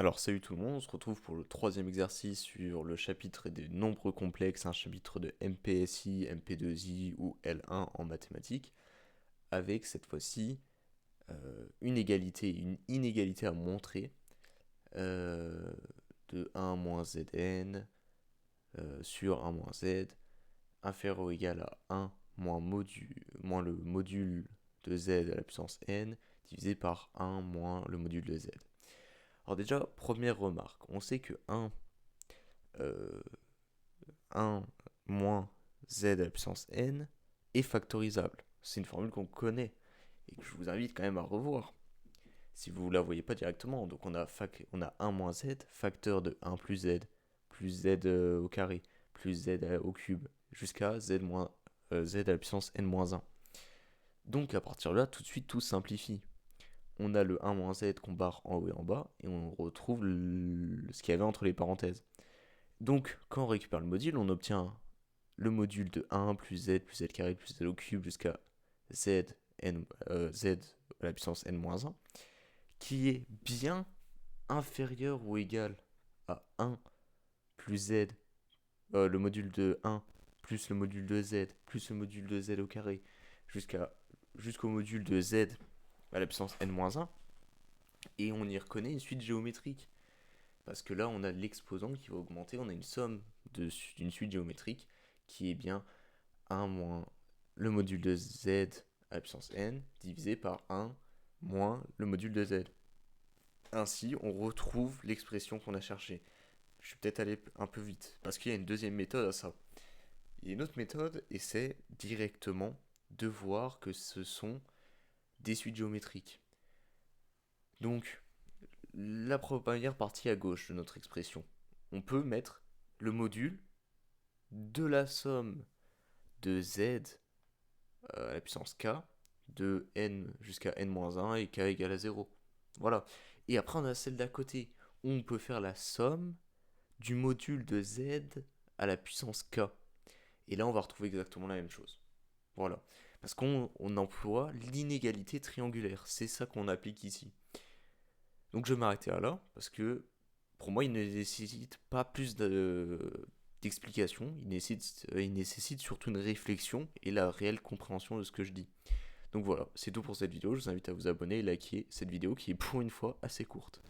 Alors salut tout le monde, on se retrouve pour le troisième exercice sur le chapitre des nombres complexes, un chapitre de MPSI, MP2I ou L1 en mathématiques, avec cette fois-ci une inégalité à montrer euh, de 1 moins Zn sur 1 moins Z inférieur ou égal à 1 moins le module de Z à la puissance n divisé par 1 moins le module de Z. Alors déjà, première remarque, on sait que euh, 1 moins z à la puissance n est factorisable. C'est une formule qu'on connaît et que je vous invite quand même à revoir si vous ne la voyez pas directement. Donc on a 1 moins z, facteur de 1 plus z au carré, plus z au cube, jusqu'à z, z à la puissance n moins 1. Donc à partir de là, tout de suite, tout simplifie. On a le 1 moins z qu'on barre en haut et en bas, et on retrouve ce qu'il y avait entre les parenthèses. Donc, quand on récupère le module, on obtient le module de 1 plus z carré plus z au cube jusqu'à z, z à la puissance n-1, qui est bien inférieur ou égal à 1 plus z, le module de 1 plus le module de z plus le module de z au carré jusqu'au module de z à la puissance n-1, et on y reconnaît une suite géométrique. Parce que là, on a l'exposant qui va augmenter, on a une somme d'une suite géométrique qui est bien 1 moins le module de z à la puissance n divisé par 1 moins le module de z. Ainsi, on retrouve l'expression qu'on a cherchée. Je suis peut-être allé un peu vite, parce qu'il y a une deuxième méthode à ça. Il y a une autre méthode, et c'est directement de voir que ce sont des suites géométriques. Donc, la première partie à gauche de notre expression, on peut mettre le module de la somme de z à la puissance k de n jusqu'à n-1 et k égale à 0. Voilà. Et après, on a celle d'à côté, où on peut faire la somme du module de z à la puissance k. Et là, on va retrouver exactement la même chose. Voilà. Parce qu'on emploie l'inégalité triangulaire. C'est ça qu'on applique ici. Donc je vais m'arrêter là, parce que pour moi, il ne nécessite pas plus d'explications. Il nécessite surtout une réflexion et la réelle compréhension de ce que je dis. Donc voilà, c'est tout pour cette vidéo. Je vous invite à vous abonner et liker cette vidéo qui est pour une fois assez courte.